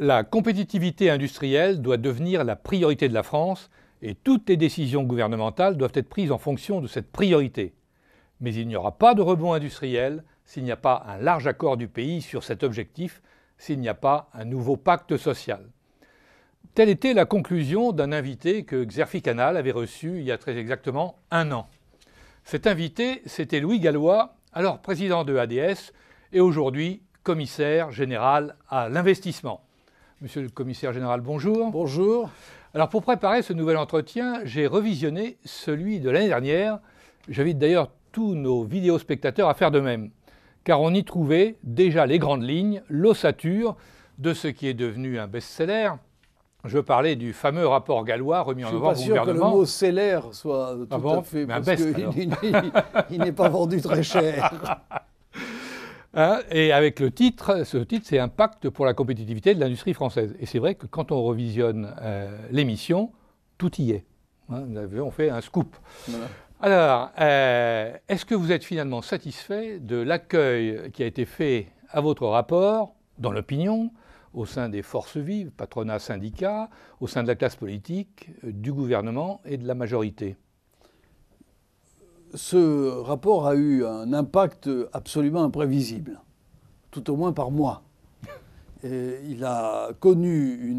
La compétitivité industrielle doit devenir la priorité de la France et toutes les décisions gouvernementales doivent être prises en fonction de cette priorité. Mais il n'y aura pas de rebond industriel s'il n'y a pas un large accord du pays sur cet objectif, s'il n'y a pas un nouveau pacte social. Telle était la conclusion d'un invité que Xerfi Canal avait reçu il y a très exactement 1 an. Cet invité, c'était Louis Gallois, alors président de ADS et aujourd'hui commissaire général à l'investissement. Monsieur le commissaire général, bonjour. Bonjour. Alors pour préparer ce nouvel entretien, j'ai revisionné celui de l'année dernière. J'invite d'ailleurs tous nos vidéospectateurs à faire de même, car on y trouvait déjà les grandes lignes, l'ossature de ce qui est devenu un best-seller. Je parlais du fameux rapport Gallois remis en novembre au gouvernement. Je ne suis pas sûr que le mot seller soit tout à fait, parce qu'il n'est pas vendu très cher. Et avec ce titre, c'est un pacte pour la compétitivité de l'industrie française. Et c'est vrai que quand on revisionne l'émission, tout y est. On fait un scoop. Voilà. Alors, est-ce que vous êtes finalement satisfait de l'accueil qui a été fait à votre rapport dans l'opinion, au sein des forces vives, patronat, syndicats, au sein de la classe politique, du gouvernement et de la majorité ? Ce rapport a eu un impact absolument imprévisible, tout au moins par moi. Et il a connu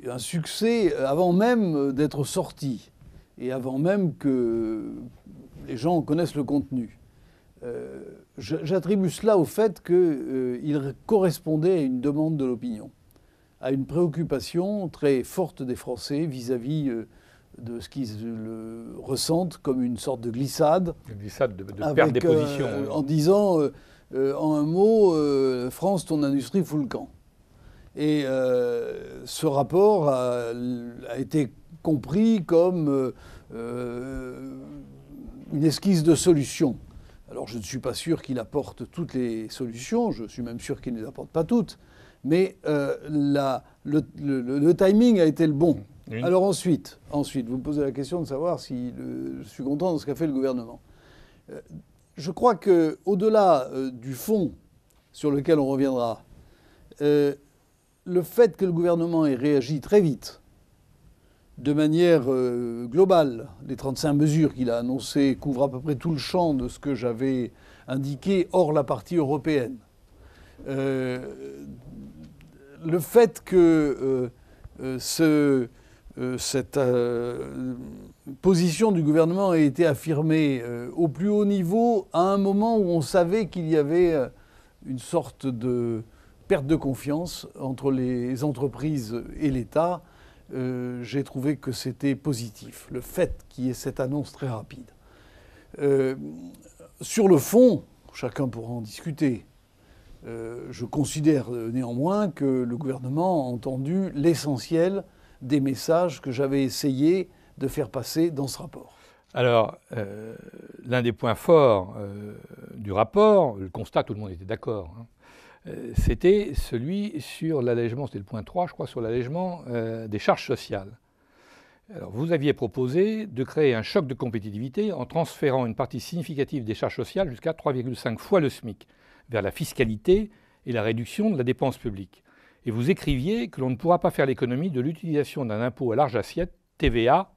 un succès avant même d'être sorti et avant même que les gens connaissent le contenu. J'attribue cela au fait qu'il correspondait à une demande de l'opinion, à une préoccupation très forte des Français vis-à-vis de ce qu'ils le ressentent comme une sorte de glissade. Une glissade de perte des positions. En disant, en un mot, France, ton industrie fout le camp. Et ce rapport a été compris comme une esquisse de solution. Alors je ne suis pas sûr qu'il apporte toutes les solutions, je suis même sûr qu'il ne les apporte pas toutes, mais le timing a été le bon. Oui. Alors ensuite, vous me posez la question de savoir si je suis content de ce qu'a fait le gouvernement. Je crois qu'au-delà du fond sur lequel on reviendra, le fait que le gouvernement ait réagi très vite, de manière globale, les 35 mesures qu'il a annoncées couvrent à peu près tout le champ de ce que j'avais indiqué, hors la partie européenne. Le fait que cette position du gouvernement a été affirmée au plus haut niveau à un moment où on savait qu'il y avait une sorte de perte de confiance entre les entreprises et l'État, j'ai trouvé que c'était positif, le fait qu'il y ait cette annonce très rapide. Sur le fond, chacun pourra en discuter. Je considère néanmoins que le gouvernement a entendu l'essentiel des messages que j'avais essayé de faire passer dans ce rapport. Alors, l'un des points forts du rapport, le constat, tout le monde était d'accord, c'était celui sur l'allègement, c'était le point 3, je crois, sur l'allègement des charges sociales. Alors, vous aviez proposé de créer un choc de compétitivité en transférant une partie significative des charges sociales jusqu'à 3,5 fois le SMIC vers la fiscalité et la réduction de la dépense publique. Et vous écriviez que l'on ne pourra pas faire l'économie de l'utilisation d'un impôt à large assiette, TVA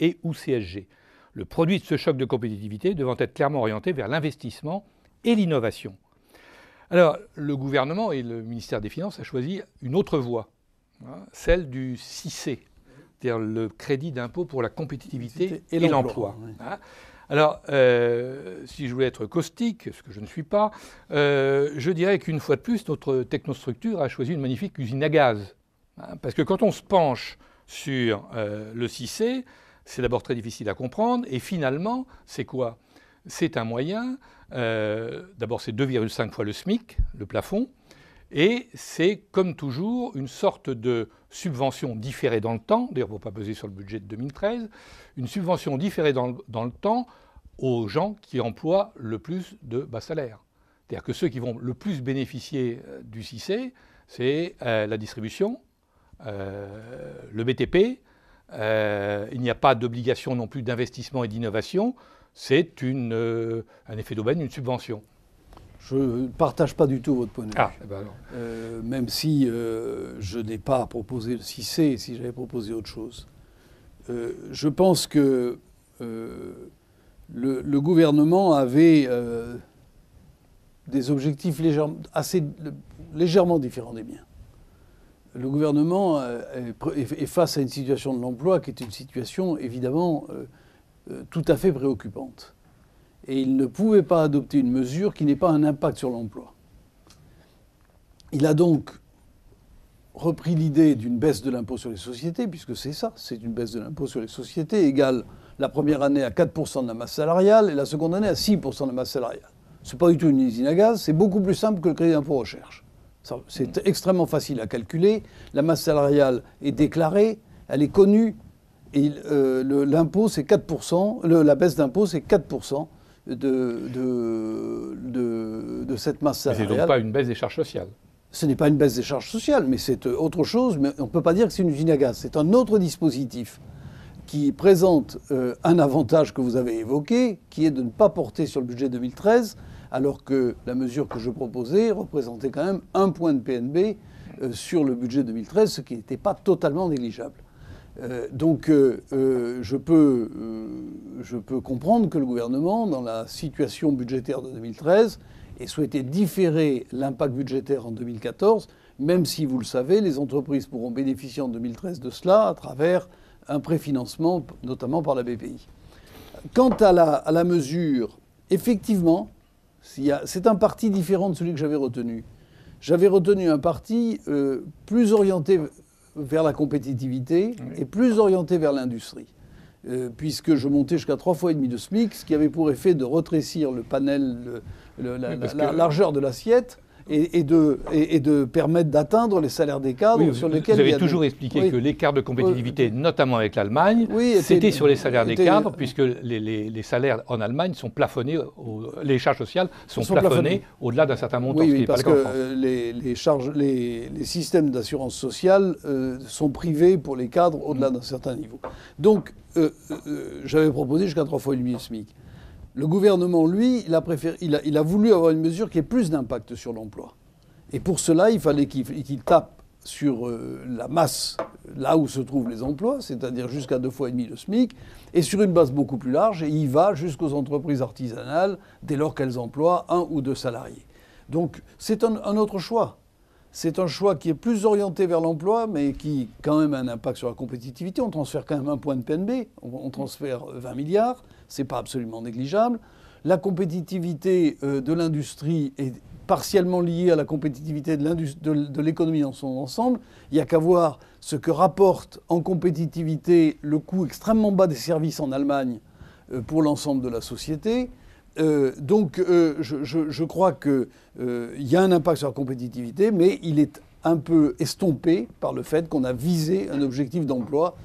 et ou CSG. Le produit de ce choc de compétitivité devant être clairement orienté vers l'investissement et l'innovation. Alors, le gouvernement et le ministère des Finances a choisi une autre voie, celle du CICE, c'est-à-dire le crédit d'impôt pour la compétitivité et l'emploi. Oui. Alors, si je voulais être caustique, ce que je ne suis pas, je dirais qu'une fois de plus, notre technostructure a choisi une magnifique usine à gaz. Parce que quand on se penche sur le CICE, c'est d'abord très difficile à comprendre, et finalement, c'est quoi ? C'est un moyen, d'abord c'est 2,5 fois le SMIC, le plafond, et c'est comme toujours une sorte de subvention différée dans le temps, d'ailleurs pour ne pas peser sur le budget de 2013, une subvention différée dans le temps aux gens qui emploient le plus de bas salaires. C'est-à-dire que ceux qui vont le plus bénéficier du CICE, c'est la distribution, le BTP, il n'y a pas d'obligation non plus d'investissement et d'innovation, c'est un effet d'aubaine, une subvention. Je ne partage pas du tout votre point de vue. Ah, eh ben alors. Même si je n'ai pas proposé le 6C, si j'avais proposé autre chose. Je pense que le gouvernement avait des objectifs légèrement différents des miens. Le gouvernement est face à une situation de l'emploi qui est une situation évidemment tout à fait préoccupante. Et il ne pouvait pas adopter une mesure qui n'ait pas un impact sur l'emploi. Il a donc repris l'idée d'une baisse de l'impôt sur les sociétés, puisque c'est ça, c'est une baisse de l'impôt sur les sociétés égale la première année à 4% de la masse salariale et la seconde année à 6% de la masse salariale. Ce n'est pas du tout une usine à gaz, c'est beaucoup plus simple que le crédit d'impôt recherche. C'est extrêmement facile à calculer. La masse salariale est déclarée, elle est connue, et l'impôt c'est 4%, la baisse d'impôt c'est 4% de cette masse salariale. Mais c'est donc pas une baisse des charges sociales. Ce n'est pas une baisse des charges sociales, mais c'est autre chose. Mais on ne peut pas dire que c'est une usine à gaz. C'est un autre dispositif qui présente un avantage que vous avez évoqué, qui est de ne pas porter sur le budget 2013, alors que la mesure que je proposais représentait quand même 1 point de PNB sur le budget 2013, ce qui n'était pas totalement négligeable. Donc je peux comprendre que le gouvernement, dans la situation budgétaire de 2013, ait souhaité différer l'impact budgétaire en 2014, même si, vous le savez, les entreprises pourront bénéficier en 2013 de cela à travers un préfinancement, notamment par la BPI. Quant à la mesure, effectivement, c'est un parti différent de celui que j'avais retenu. J'avais retenu un parti plus orienté vers la compétitivité et plus orienté vers l'industrie. Puisque je montais jusqu'à 3,5 fois de SMIC, ce qui avait pour effet de rétrécir le panel, la largeur de l'assiette et de permettre d'atteindre les salaires des cadres sur lesquels vous avez toujours expliqué que l'écart de compétitivité, notamment avec l'Allemagne, c'était sur les salaires des cadres, puisque les salaires en Allemagne sont plafonnés, les charges sociales sont plafonnées au-delà d'un certain montant. Oui, parce que les systèmes d'assurance sociale sont privés pour les cadres au-delà d'un certain niveau. Donc, j'avais proposé jusqu'à 3,5 fois le SMIC. Le gouvernement, lui, il a voulu avoir une mesure qui ait plus d'impact sur l'emploi. Et pour cela, il fallait qu'il tape sur la masse, là où se trouvent les emplois, c'est-à-dire jusqu'à 2,5 fois le SMIC, et sur une base beaucoup plus large, et il va jusqu'aux entreprises artisanales, dès lors qu'elles emploient 1 ou 2 salariés. Donc c'est un autre choix. C'est un choix qui est plus orienté vers l'emploi, mais qui quand même a un impact sur la compétitivité. On transfère quand même 1 point de PNB, on transfère 20 milliards, c'est pas absolument négligeable. La compétitivité de l'industrie est partiellement liée à la compétitivité de l'économie dans son ensemble. Il n'y a qu'à voir ce que rapporte en compétitivité le coût extrêmement bas des services en Allemagne pour l'ensemble de la société. Donc je crois qu'il y a un impact sur la compétitivité, mais il est un peu estompé par le fait qu'on a visé un objectif d'emploi.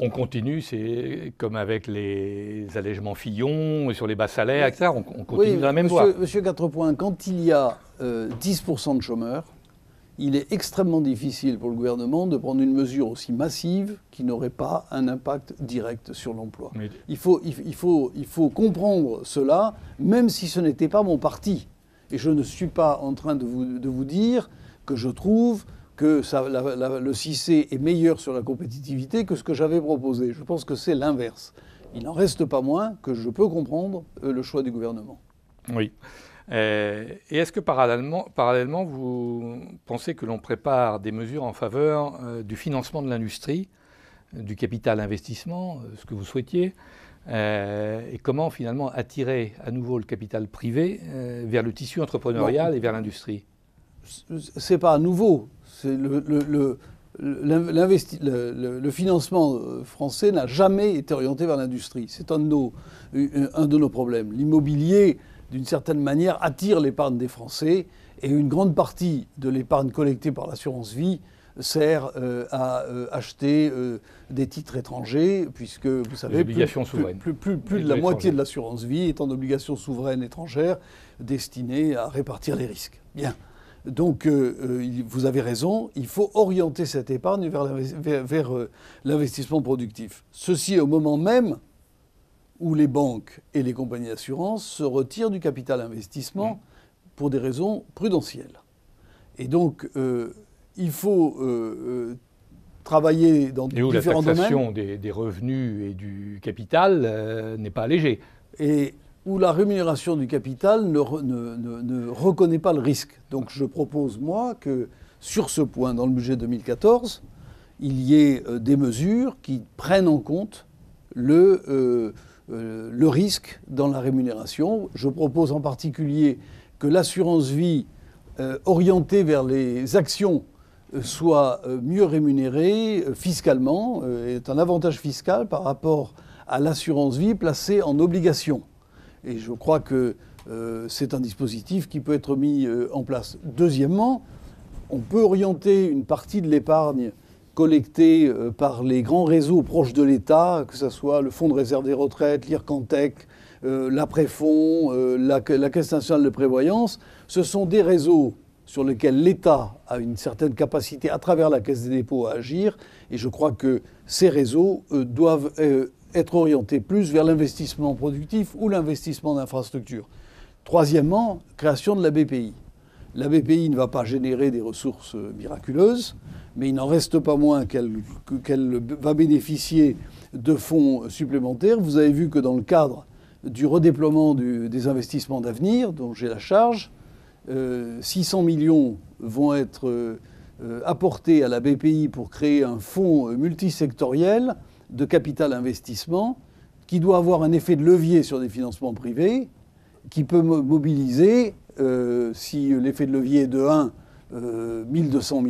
On continue, c'est comme avec les allègements Fillon, sur les bas salaires, etc. On continue dans la même voie. Monsieur Quatrepoint, quand il y a 10% de chômeurs, il est extrêmement difficile pour le gouvernement de prendre une mesure aussi massive qui n'aurait pas un impact direct sur l'emploi. Mais il faut comprendre cela, même si ce n'était pas mon parti. Et je ne suis pas en train de vous dire que je trouve que le 6C est meilleur sur la compétitivité que ce que j'avais proposé. Je pense que c'est l'inverse. Il n'en reste pas moins que je peux comprendre le choix du gouvernement. Oui. Et est-ce que parallèlement, vous pensez que l'on prépare des mesures en faveur du financement de l'industrie, du capital investissement, ce que vous souhaitiez, et comment finalement attirer à nouveau le capital privé vers le tissu entrepreneurial et vers l'industrie? C'est pas à nouveau. Le financement français n'a jamais été orienté vers l'industrie. C'est un de nos problèmes. L'immobilier, d'une certaine manière, attire l'épargne des Français et une grande partie de l'épargne collectée par l'assurance vie sert à acheter des titres étrangers, puisque, vous savez, plus de la moitié de l'assurance vie est en obligations souveraines étrangères destinées à répartir les risques. Bien. Donc, vous avez raison, il faut orienter cette épargne vers l'investissement productif. Ceci au moment même où les banques et les compagnies d'assurance se retirent du capital investissement pour des raisons prudentielles. Et donc, il faut travailler dans différents domaines. Et où la taxation des revenus et du capital n'est pas allégée. Et où la rémunération du capital ne reconnaît pas le risque. Donc je propose, moi, que sur ce point, dans le budget 2014, il y ait des mesures qui prennent en compte le risque dans la rémunération. Je propose en particulier que l'assurance vie orientée vers les actions soit mieux rémunérée fiscalement, est un avantage fiscal par rapport à l'assurance vie placée en obligation. Et je crois que c'est un dispositif qui peut être mis en place. Deuxièmement, on peut orienter une partie de l'épargne collectée par les grands réseaux proches de l'État, que ce soit le Fonds de réserve des retraites, l'IRCANTEC, l'après-fonds, la Caisse nationale de prévoyance. Ce sont des réseaux sur lesquels l'État a une certaine capacité à travers la Caisse des dépôts à agir. Et je crois que ces réseaux doivent être orientés plus vers l'investissement productif ou l'investissement d'infrastructures. Troisièmement, création de la BPI. La BPI ne va pas générer des ressources miraculeuses, mais il n'en reste pas moins qu'elle va bénéficier de fonds supplémentaires. Vous avez vu que dans le cadre du redéploiement des investissements d'avenir, dont j'ai la charge, 600 millions vont être apportés à la BPI pour créer un fonds multisectoriel de capital investissement qui doit avoir un effet de levier sur des financements privés, qui peut mobiliser, si l'effet de levier est de 1, 1200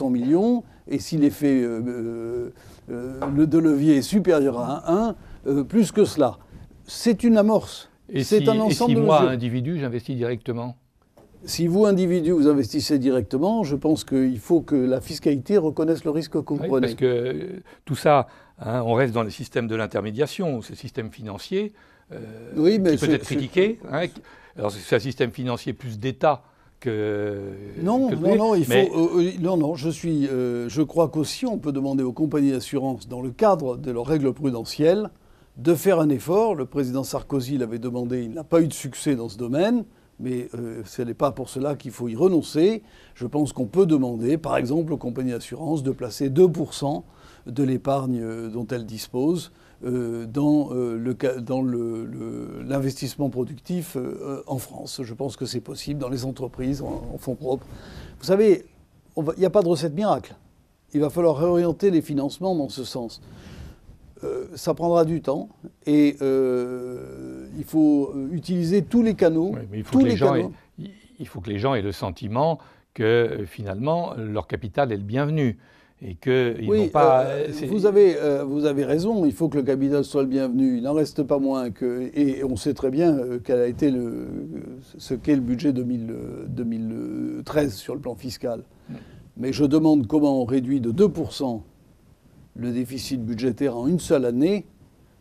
millions, et si l'effet de levier est supérieur à 1, plus que cela. C'est une amorce. C'est un ensemble de mesures. Et si moi, individu, j'investis directement ? Si vous, individu, vous investissez directement, je pense qu'il faut que la fiscalité reconnaisse le risque que vous prenez. Parce que tout ça, hein, on reste dans le système de l'intermédiation, ce système financier qui peut être critiqué. Hein, alors c'est un système financier plus d'État que... Non, je crois qu'aussi on peut demander aux compagnies d'assurance, dans le cadre de leurs règles prudentielles, de faire un effort. Le président Sarkozy l'avait demandé, il n'a pas eu de succès dans ce domaine. Mais ce n'est pas pour cela qu'il faut y renoncer. Je pense qu'on peut demander, par exemple, aux compagnies d'assurance de placer 2% de l'épargne dont elles disposent dans l'investissement productif en France. Je pense que c'est possible dans les entreprises, en fonds propres. Vous savez, il n'y a pas de recette miracle. Il va falloir réorienter les financements dans ce sens. Ça prendra du temps et il faut utiliser tous les canaux. Oui, mais il faut que les gens aient le sentiment que finalement leur capital est le bienvenu et qu'ils n'ont pas... vous avez raison, il faut que le capital soit le bienvenu. Il n'en reste pas moins que... Et on sait très bien quel a été ce qu'est le budget 2013 sur le plan fiscal. Mais je demande comment on réduit de 2% le déficit budgétaire en une seule année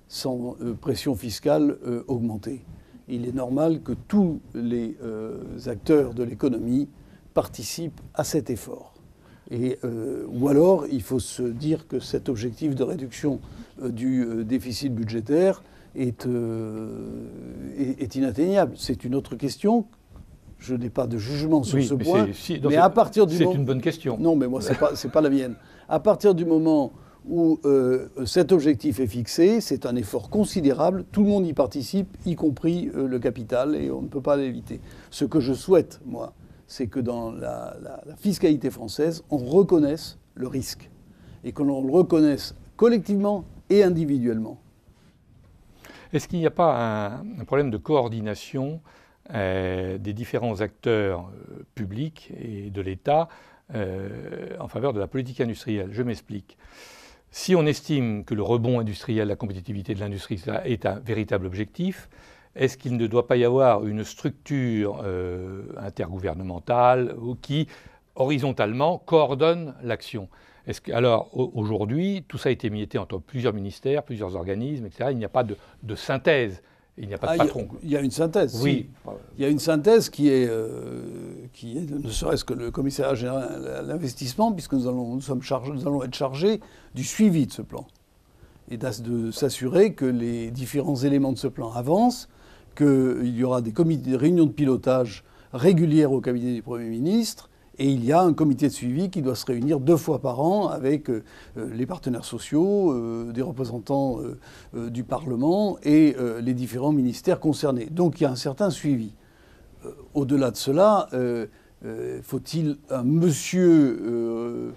sans pression fiscale augmentée. Il est normal que tous les acteurs de l'économie participent à cet effort. Ou alors, il faut se dire que cet objectif de réduction du déficit budgétaire est inatteignable. C'est une autre question. Je n'ai pas de jugement sur ce point. Mais à partir du moment... C'est une bonne question. Non, mais moi, c'est pas la mienne. À partir du moment où cet objectif est fixé, c'est un effort considérable, tout le monde y participe, y compris le capital, et on ne peut pas l'éviter. Ce que je souhaite, moi, c'est que dans la fiscalité française, on reconnaisse le risque, et que l'on le reconnaisse collectivement et individuellement. Est-ce qu'il n'y a pas un problème de coordination des différents acteurs publics et de l'État en faveur de la politique industrielle ? Je m'explique. Si on estime que le rebond industriel, la compétitivité de l'industrie est un véritable objectif, est-ce qu'il ne doit pas y avoir une structure intergouvernementale qui, horizontalement, coordonne l'action ? Alors, aujourd'hui, tout ça a été mietté entre plusieurs ministères, plusieurs organismes, etc. Il n'y a pas de synthèse. Il n'y a pas de patron. Il y a une synthèse, oui. Si. Il y a une synthèse qui est ne serait-ce que le commissariat général à l'investissement, puisque nous allons être chargés du suivi de ce plan. et de s'assurer que les différents éléments de ce plan avancent, qu'il y aura des réunions de pilotage régulières au cabinet du Premier ministre, et il y a un comité de suivi qui doit se réunir 2 fois par an avec les partenaires sociaux, des représentants du Parlement et les différents ministères concernés. Donc il y a un certain suivi. Au-delà de cela, faut-il un monsieur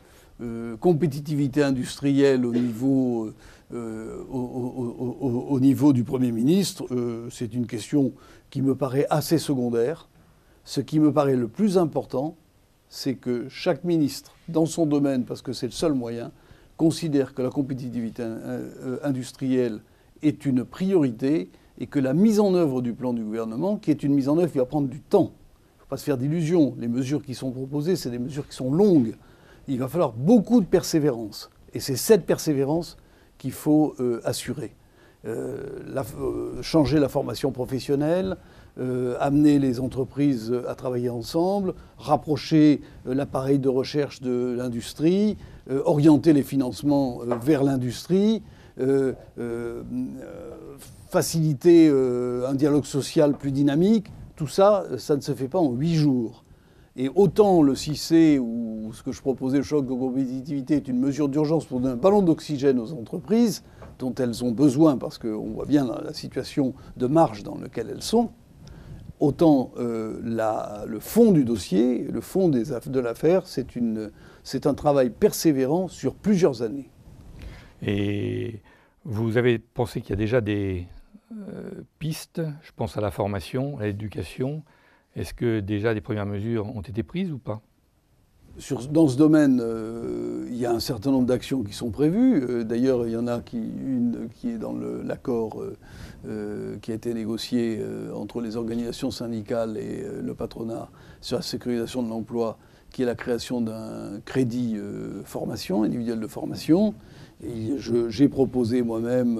compétitivité industrielle au niveau du Premier ministre? C'est une question qui me paraît assez secondaire. Ce qui me paraît le plus important, c'est que chaque ministre, dans son domaine, parce que c'est le seul moyen, considère que la compétitivité industrielle est une priorité et que la mise en œuvre du plan du gouvernement, qui est une mise en œuvre qui va prendre du temps, il ne faut pas se faire d'illusions, les mesures qui sont proposées, c'est des mesures qui sont longues. Il va falloir beaucoup de persévérance. Et c'est cette persévérance qu'il faut assurer. Changer la formation professionnelle, amener les entreprises à travailler ensemble, rapprocher l'appareil de recherche de l'industrie, orienter les financements vers l'industrie, faciliter un dialogue social plus dynamique. Tout ça, ça ne se fait pas en 8 jours. Et autant le 6C ou ce que je proposais, le choc de compétitivité, est une mesure d'urgence pour donner un ballon d'oxygène aux entreprises dont elles ont besoin parce qu'on voit bien la situation de marge dans laquelle elles sont, autant le fond du dossier, le fond de l'affaire, c'est un travail persévérant sur plusieurs années. Et vous avez pensé qu'il y a déjà des pistes, je pense à la formation, à l'éducation. Est-ce que déjà des premières mesures ont été prises ou pas ? Dans ce domaine, il y a un certain nombre d'actions qui sont prévues. D'ailleurs, il y en a une qui est dans l'accord qui a été négocié entre les organisations syndicales et le patronat sur la sécurisation de l'emploi, qui est la création d'un crédit formation, individuel de formation. Et j'ai proposé moi-même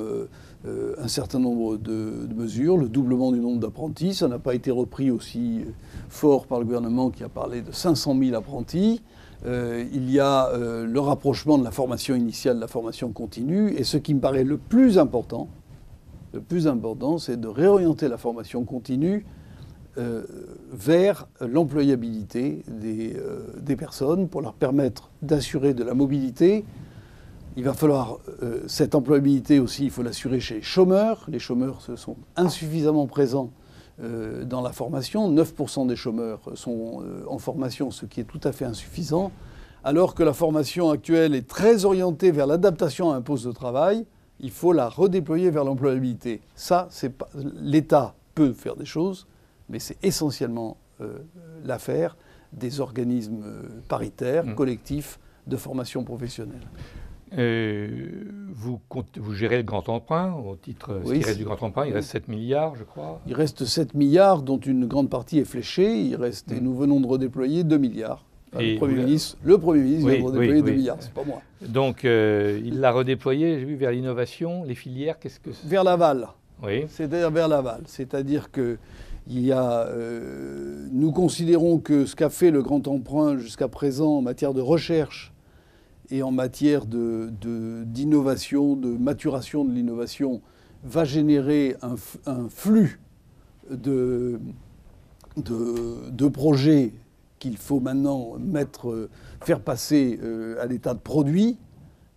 un certain nombre de mesures, le doublement du nombre d'apprentis. Ça n'a pas été repris aussi fort par le gouvernement qui a parlé de 500 000 apprentis. Il y a le rapprochement de la formation initiale de la formation continue. Et ce qui me paraît le plus important, c'est de réorienter la formation continue vers l'employabilité des personnes pour leur permettre d'assurer de la mobilité. Il va falloir cette employabilité aussi, il faut l'assurer chez les chômeurs. Les chômeurs sont insuffisamment présents dans la formation. 9% des chômeurs sont en formation, ce qui est tout à fait insuffisant. Alors que la formation actuelle est très orientée vers l'adaptation à un poste de travail, il faut la redéployer vers l'employabilité. Ça, l'État peut faire des choses, mais c'est essentiellement l'affaire des organismes paritaires, collectifs de formation professionnelle. Vous gérez le grand emprunt au titre ce qui reste du grand emprunt. Il reste 7 milliards, je crois. Il reste 7 milliards, dont une grande partie est fléchée. Et nous venons de redéployer 2 milliards. Le Premier ministre vient de redéployer 2 milliards, c'est pas moi. Donc il l'a redéployé, j'ai vu, vers l'innovation, les filières, qu'est-ce que c'est ? Vers l'aval. Oui. C'est-à-dire vers l'aval. C'est-à-dire que nous considérons que ce qu'a fait le grand emprunt jusqu'à présent en matière de recherche et en matière d'innovation, de maturation de l'innovation, va générer un flux de projets qu'il faut maintenant faire passer à l'état de produit.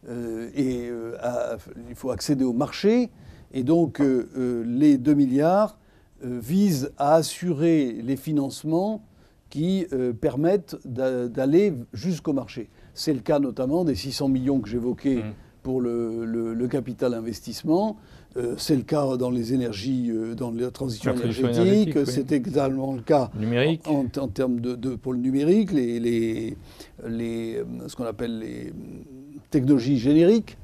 Il faut accéder au marché. Et donc, les 2 milliards visent à assurer les financements qui permettent d'aller jusqu'au marché. C'est le cas notamment des 600 millions que j'évoquais pour le capital investissement. C'est le cas dans les énergies, dans la transition énergétique. C'est également le cas en termes pour le numérique, ce qu'on appelle les technologies génériques.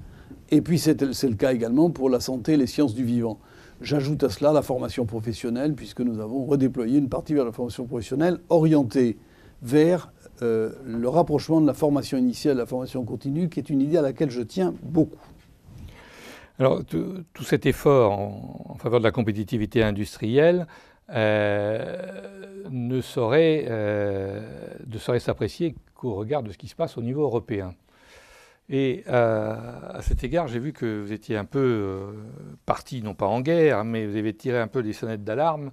Et puis c'est le cas également pour la santé et les sciences du vivant. J'ajoute à cela la formation professionnelle, puisque nous avons redéployé une partie vers la formation professionnelle orientée vers le rapprochement de la formation initiale et de la formation continue, qui est une idée à laquelle je tiens beaucoup. Alors, tout cet effort en faveur de la compétitivité industrielle ne saurait s'apprécier qu'au regard de ce qui se passe au niveau européen. Et à cet égard, j'ai vu que vous étiez un peu parti, non pas en guerre, mais vous avez tiré un peu des sonnettes d'alarme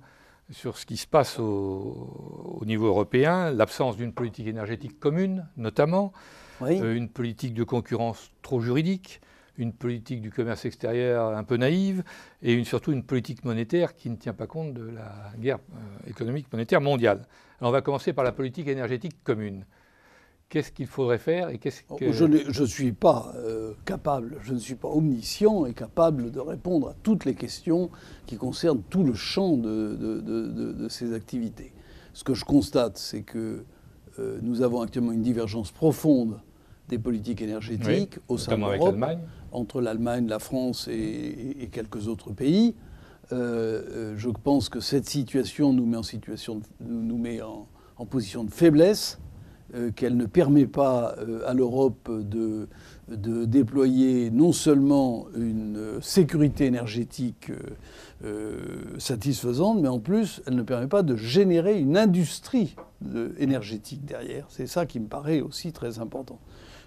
sur ce qui se passe au niveau européen, l'absence d'une politique énergétique commune, notamment, Oui. Une politique de concurrence trop juridique, une politique du commerce extérieur un peu naïve, et surtout une politique monétaire qui ne tient pas compte de la guerre économique monétaire mondiale. Alors on va commencer par la politique énergétique commune. Qu'est-ce qu'il faudrait faire et qu'est-ce que... Je ne suis pas capable, je ne suis pas omniscient et capable de répondre à toutes les questions qui concernent tout le champ de ces activités. Ce que je constate, c'est que nous avons actuellement une divergence profonde des politiques énergétiques au sein de l'Europe, entre l'Allemagne, la France et quelques autres pays. Je pense que cette situation nous met en position de faiblesse, qu'elle ne permet pas à l'Europe de déployer non seulement une sécurité énergétique satisfaisante, mais en plus, elle ne permet pas de générer une industrie énergétique derrière. C'est ça qui me paraît aussi très important.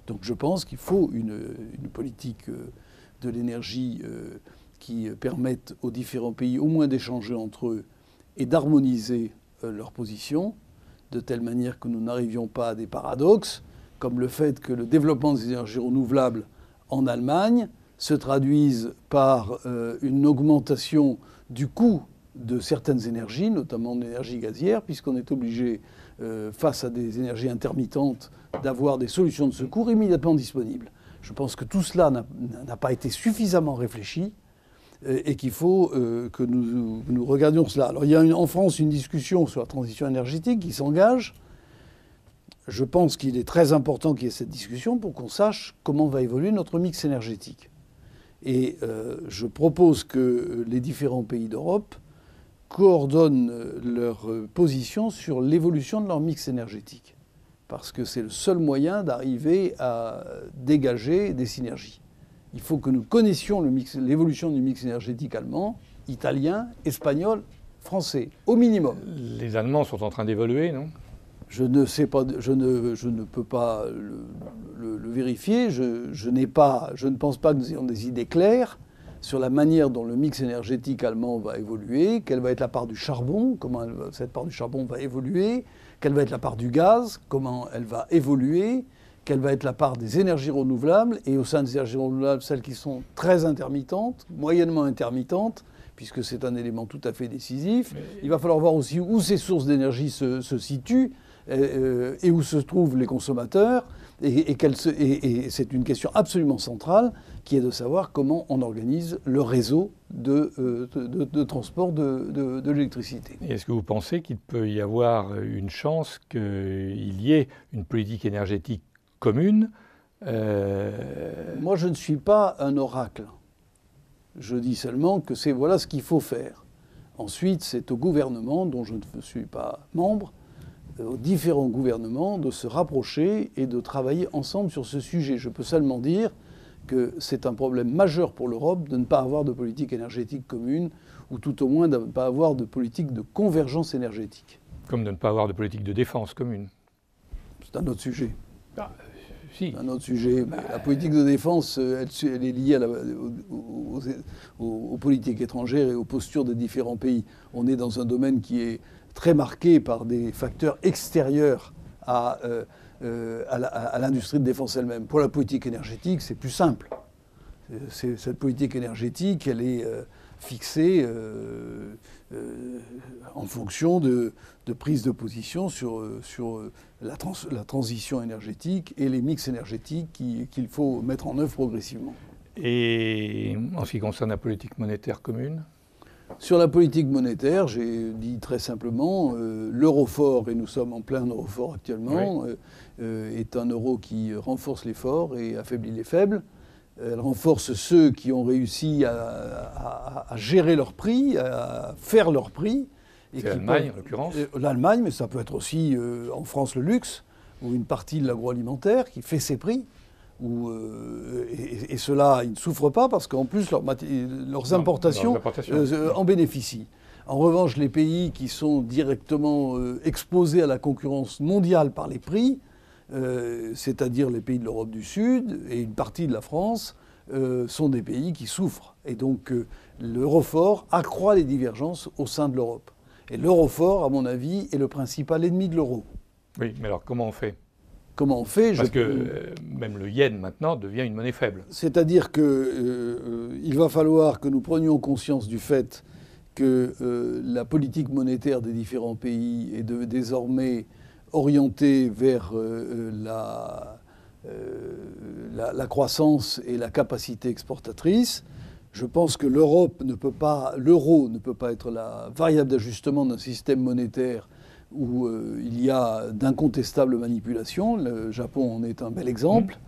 Donc je pense qu'il faut une politique de l'énergie qui permette aux différents pays au moins d'échanger entre eux et d'harmoniser leurs positions, de telle manière que nous n'arrivions pas à des paradoxes, comme le fait que le développement des énergies renouvelables en Allemagne se traduise par une augmentation du coût de certaines énergies, notamment de l'énergie gazière, puisqu'on est obligé, face à des énergies intermittentes, d'avoir des solutions de secours immédiatement disponibles. Je pense que tout cela n'a pas été suffisamment réfléchi et qu'il faut que nous regardions cela. Alors il y a en France une discussion sur la transition énergétique qui s'engage. Je pense qu'il est très important qu'il y ait cette discussion pour qu'on sache comment va évoluer notre mix énergétique. Et je propose que les différents pays d'Europe coordonnent leur position sur l'évolution de leur mix énergétique. Parce que c'est le seul moyen d'arriver à dégager des synergies. Il faut que nous connaissions l'évolution du mix énergétique allemand, italien, espagnol, français, au minimum. Les Allemands sont en train d'évoluer, non ? Je ne sais pas, je ne peux pas le vérifier. Je ne pense pas que nous ayons des idées claires sur la manière dont le mix énergétique allemand va évoluer, quelle va être la part du charbon, comment cette part du charbon va évoluer, quelle va être la part du gaz, comment elle va évoluer, quelle va être la part des énergies renouvelables, et au sein des énergies renouvelables, celles qui sont très intermittentes, moyennement intermittentes, puisque c'est un élément tout à fait décisif. Il va falloir voir aussi où ces sources d'énergie se situent et où se trouvent les consommateurs. Et c'est une question absolument centrale qui est de savoir comment on organise le réseau de transport de l'électricité. Est-ce que vous pensez qu'il peut y avoir une chance qu'il y ait une politique énergétique commune Moi, je ne suis pas un oracle. Je dis seulement que voilà ce qu'il faut faire. Ensuite, c'est au gouvernement, dont je ne suis pas membre, aux différents gouvernements de se rapprocher et de travailler ensemble sur ce sujet. Je peux seulement dire que c'est un problème majeur pour l'Europe de ne pas avoir de politique énergétique commune, ou tout au moins de ne pas avoir de politique de convergence énergétique. Comme de ne pas avoir de politique de défense commune. C'est un autre sujet. Si. Un autre sujet. La politique de défense, elle est liée aux politiques étrangères et aux postures des différents pays. On est dans un domaine qui est très marqué par des facteurs extérieurs à l'industrie de défense elle-même. Pour la politique énergétique, c'est plus simple. Cette politique énergétique, elle est fixée en fonction de prise de position sur la transition énergétique et les mix énergétiques qu'il faut mettre en œuvre progressivement. Et en ce qui concerne la politique monétaire commune ? Sur la politique monétaire, j'ai dit très simplement, l'euro fort, et nous sommes en plein euro fort actuellement, est un euro qui renforce les forts et affaiblit les faibles. Elle renforce ceux qui ont réussi à gérer leurs prix, à faire leurs prix. C'est l'Allemagne, en l'occurrence. L'Allemagne, mais ça peut être aussi en France le luxe, ou une partie de l'agroalimentaire qui fait ses prix. Et ceux-là, ils ne souffrent pas parce qu'en plus, leurs importations en bénéficient. En revanche, les pays qui sont directement exposés à la concurrence mondiale par les prix, c'est-à-dire les pays de l'Europe du Sud et une partie de la France, sont des pays qui souffrent. Et donc l'euro-fort accroît les divergences au sein de l'Europe. Et l'euro-fort, à mon avis, est le principal ennemi de l'euro. Oui, mais alors comment on fait? Comment on fait? Parce que même le yen, maintenant, devient une monnaie faible. C'est-à-dire qu'il va falloir que nous prenions conscience du fait que la politique monétaire des différents pays est désormais orientée vers la croissance et la capacité exportatrice. Je pense que l'euro ne peut pas être la variable d'ajustement d'un système monétaire où il y a d'incontestables manipulations. Le Japon en est un bel exemple.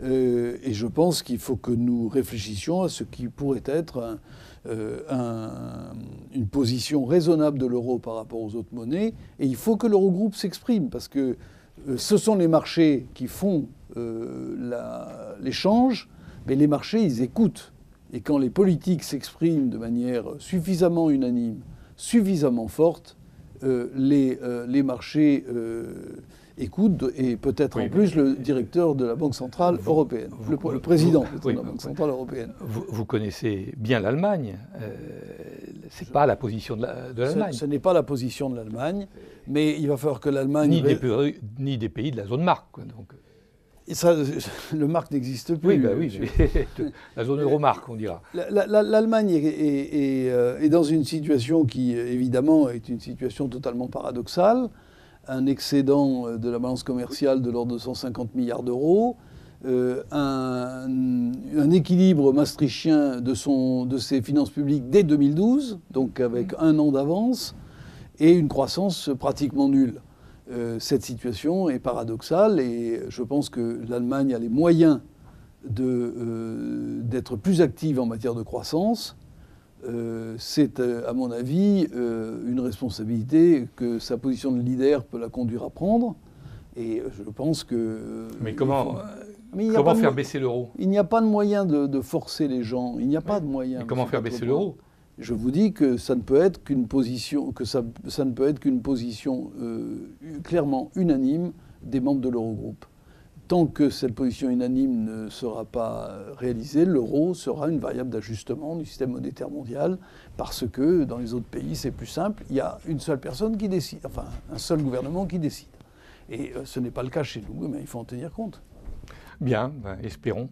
Et je pense qu'il faut que nous réfléchissions à ce qui pourrait être une position raisonnable de l'euro par rapport aux autres monnaies. Et il faut que l'Eurogroupe s'exprime, parce que ce sont les marchés qui font l'échange, mais les marchés, ils écoutent. Et quand les politiques s'expriment de manière suffisamment unanime, suffisamment forte, les marchés écoutent, et peut-être en plus le directeur de la Banque Centrale Européenne, le président de la Banque Centrale Européenne. Vous connaissez bien l'Allemagne. Ce n'est pas la position de l'Allemagne. Ce n'est pas la position de l'Allemagne, mais il va falloir que l'Allemagne... Ni des pays de la zone marque. Donc. Et ça, le marque n'existe plus. Oui, la zone euro-marque, on dira. L'Allemagne est dans une situation qui, évidemment, est une situation totalement paradoxale. Un excédent de la balance commerciale de l'ordre de 150 milliards d'euros, un équilibre maastrichtien de ses finances publiques dès 2012, donc avec un an d'avance, et une croissance pratiquement nulle. Cette situation est paradoxale et je pense que l'Allemagne a les moyens d'être plus active en matière de croissance. C'est, à mon avis, une responsabilité que sa position de leader peut la conduire à prendre. Et je pense que... Mais comment faire baisser l'euro? Il n'y a pas de moyen de forcer les gens. Il n'y a pas de moyen. Mais comment faire baisser l'euro? Je vous dis que ça ne peut être qu'une position, clairement unanime des membres de l'Eurogroupe. Tant que cette position unanime ne sera pas réalisée, l'euro sera une variable d'ajustement du système monétaire mondial, parce que dans les autres pays, c'est plus simple. Il y a une seule personne qui décide, enfin un seul gouvernement qui décide. Et ce n'est pas le cas chez nous, mais il faut en tenir compte. Bien, espérons.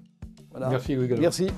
Voilà. Merci Louis Galland. Merci.